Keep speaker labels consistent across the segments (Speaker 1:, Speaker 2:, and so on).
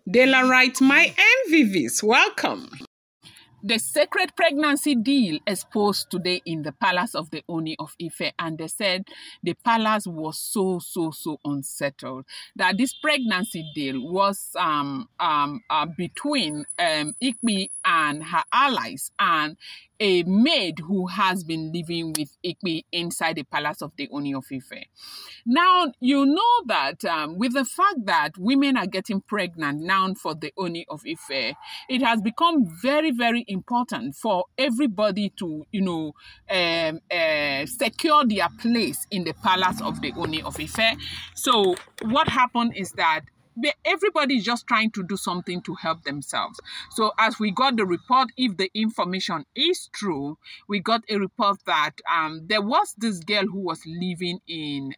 Speaker 1: Dela writes, my MVVs, welcome.
Speaker 2: The sacred pregnancy deal exposed today in the palace of the Ooni of Ife, and they said the palace was so unsettled that this pregnancy deal was between Igbi and her allies and a maid who has been living with Igbi inside the palace of the Ooni of Ife. Now, you know that with the fact that women are getting pregnant now for the Ooni of Ife, it has become very important for everybody to, secure their place in the palace of the Ooni of Ife. So what happened is that everybody is just trying to do something to help themselves. So as we got the report, if the information is true, we got a report that there was this girl who was living in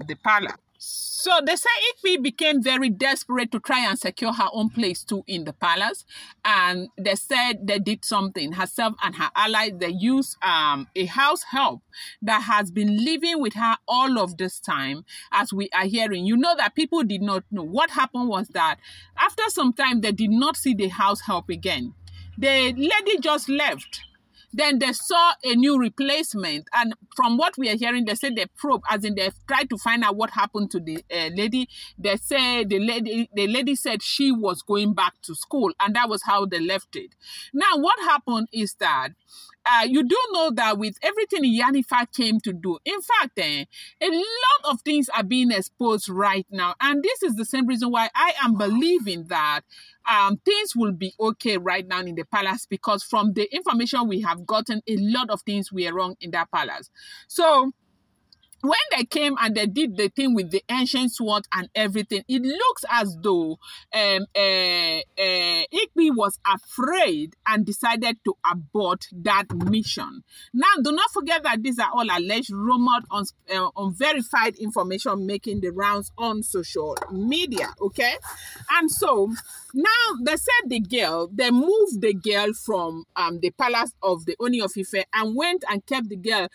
Speaker 2: the palace. So they say Igbi became very desperate to try and secure her own place too in the palace. And they said they did something. Herself and her allies, they used a house help that has been living with her all of this time, as we are hearing. You know that people did not know. What happened was that after some time, they did not see the house help again. The lady just left. Then they saw a new replacement. And from what we are hearing, they said they probe, as in they tried to find out what happened to the lady. They say the lady said she was going back to school, and that was how they left it. Now, what happened is that you do know that with everything Yanifa came to do, in fact, a lot of things are being exposed right now. And this is the same reason why I am believing that things will be okay right now in the palace, because from the information we have gotten, a lot of things were wrong in that palace. So when they came and they did the thing with the ancient sword and everything, it looks as though Igbi was afraid and decided to abort that mission. Now, do not forget that these are all alleged, rumored, unverified information making the rounds on social media, okay? And so now they said they moved the girl from the palace of the Ooni of Ife and went and kept the girl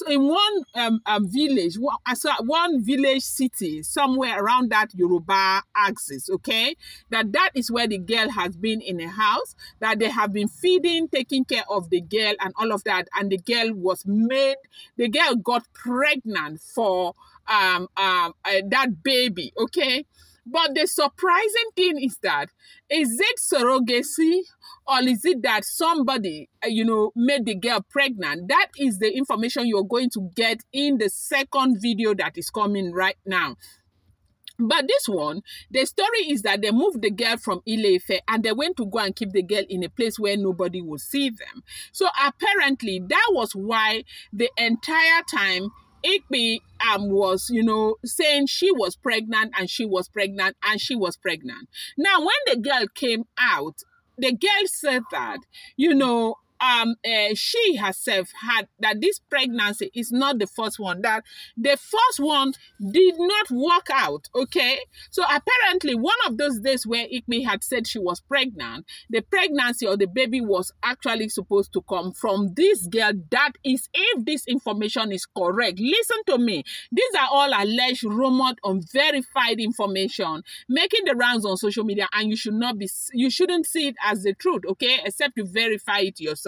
Speaker 2: in one village, one village city, somewhere around that Yoruba axis, okay? That is where the girl has been in a house, that they have been feeding, taking care of the girl and all of that. And the girl got pregnant for that baby, okay? But the surprising thing is that, is it surrogacy or is it that somebody, made the girl pregnant? That is the information you're going to get in the second video that is coming right now. But this one, the story is that they moved the girl from Ile-Ife and they went to go and keep the girl in a place where nobody would see them. So apparently that was why the entire time Igbi was, saying she was pregnant and she was pregnant and she was pregnant. Now, when the girl came out, the girl said that, she herself had that this pregnancy is not the first one, that the first one did not work out, okay? So apparently one of those days where Igbi had said she was pregnant, the pregnancy or the baby was actually supposed to come from this girl. That is, if this information is correct. Listen to me. These are all alleged, rumored, unverified information making the rounds on social media, and you shouldn't see it as the truth, okay? Except you verify it yourself.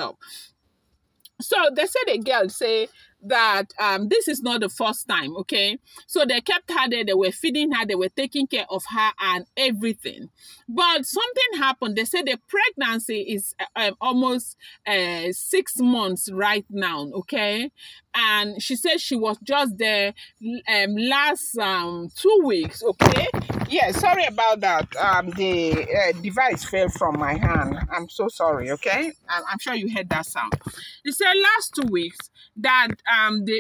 Speaker 2: So they said the girl say that this is not the first time, okay? So they kept her there, they were feeding her, they were taking care of her and everything. But something happened. They said the pregnancy is almost 6 months right now, okay? And she said she was just there last 2 weeks, okay? Yeah, sorry about that. The device fell from my hand. I'm so sorry, okay? I'm sure you heard that sound. They said last 2 weeks that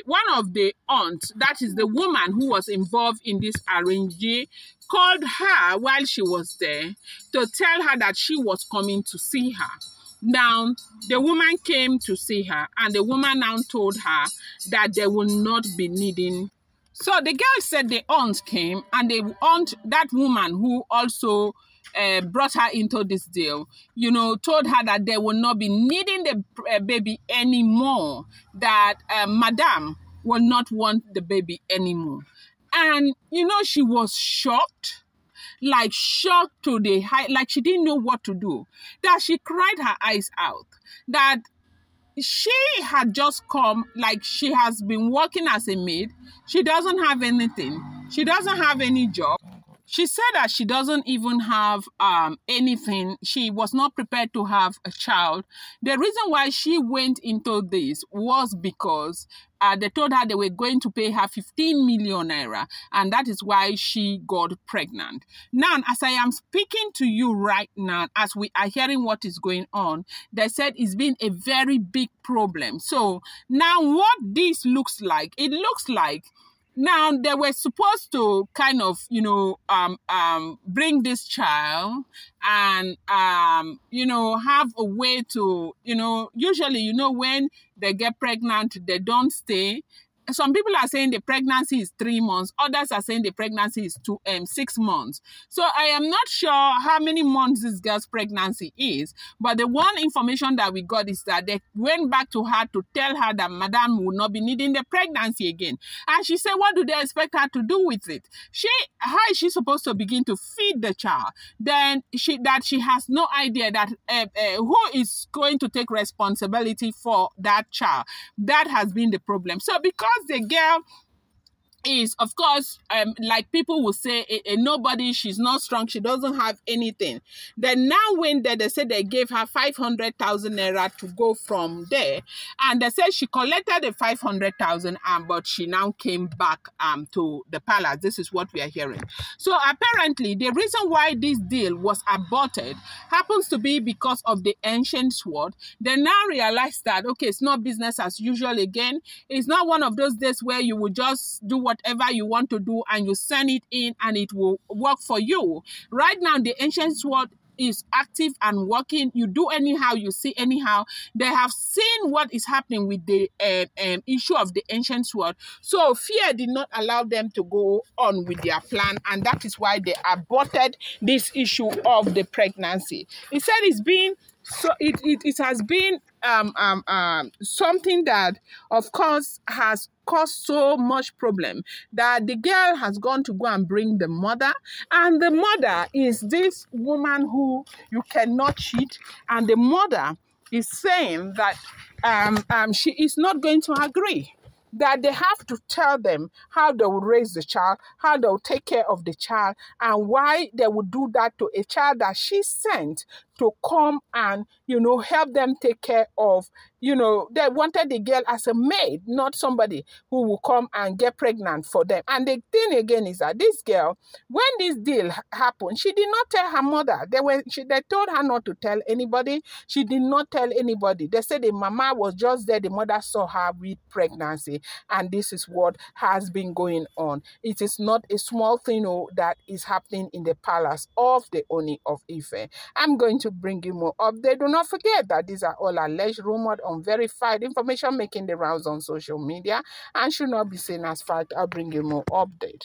Speaker 2: one of the aunts, that is the woman who was involved in this arrangement, called her while she was there to tell her that she was coming to see her. Now, the woman came to see her, and the woman now told her that they will not be needing. So the girl said the aunt came, and the aunt, that woman who also brought her into this deal, told her that they will not be needing the baby anymore, that Madame will not want the baby anymore. And, she was shocked. like shocked to the high, like she didn't know what to do, that she cried her eyes out, that she had just come, like she has been working as a maid. She doesn't have anything. She doesn't have any job. She said that she doesn't even have anything. She was not prepared to have a child. The reason why she went into this was because they told her they were going to pay her 15 million naira, and that is why she got pregnant. Now, as I am speaking to you right now, as we are hearing what is going on, they said it's been a very big problem. So now what this looks like, it looks like now they were supposed to kind of, bring this child and, have a way to, usually, when they get pregnant, they don't stay. Some people are saying the pregnancy is 3 months. Others are saying the pregnancy is 6 months. So I am not sure how many months this girl's pregnancy is. But the one information that we got is that they went back to her to tell her that Madam will not be needing the pregnancy again. And she said, what do they expect her to do with it? How is she supposed to begin to feed the child? Then she has no idea that who is going to take responsibility for that child. That has been the problem. So because the girl is, of course, like people will say, a nobody, she's not strong, she doesn't have anything. Then now when they said they gave her 500,000 naira to go from there, and they said she collected the 500,000, but she now came back to the palace. This is what we are hearing. So apparently the reason why this deal was aborted happens to be because of the ancient sword. They now realize that, okay, it's not business as usual again. It's not one of those days where you will just do whatever you want to do and you send it in and it will work for you. Right now, the ancient sword is active and working. You do anyhow, you see anyhow. They have seen what is happening with the issue of the ancient sword. So fear did not allow them to go on with their plan, and that is why they aborted this issue of the pregnancy. It said it's been so it has been something that, of course, has caused so much problem that the girl has gone to go and bring the mother, and the mother is this woman who you cannot cheat, and the mother is saying that she is not going to agree, that they have to tell them how they will raise the child, how they will take care of the child, and why they would do that to a child that she sent to come and, help them take care of. They wanted the girl as a maid, not somebody who will come and get pregnant for them. And the thing again is that this girl, when this deal happened, she did not tell her mother. They told her not to tell anybody. She did not tell anybody. They said the mama was just there. The mother saw her with pregnancy. And this is what has been going on. It is not a small thing that is happening in the palace of the Ooni of Ife. I'm going to bring you more updates. Do not forget that these are all alleged, rumored, unverified information making the rounds on social media and should not be seen as fact. I'll bring you more update.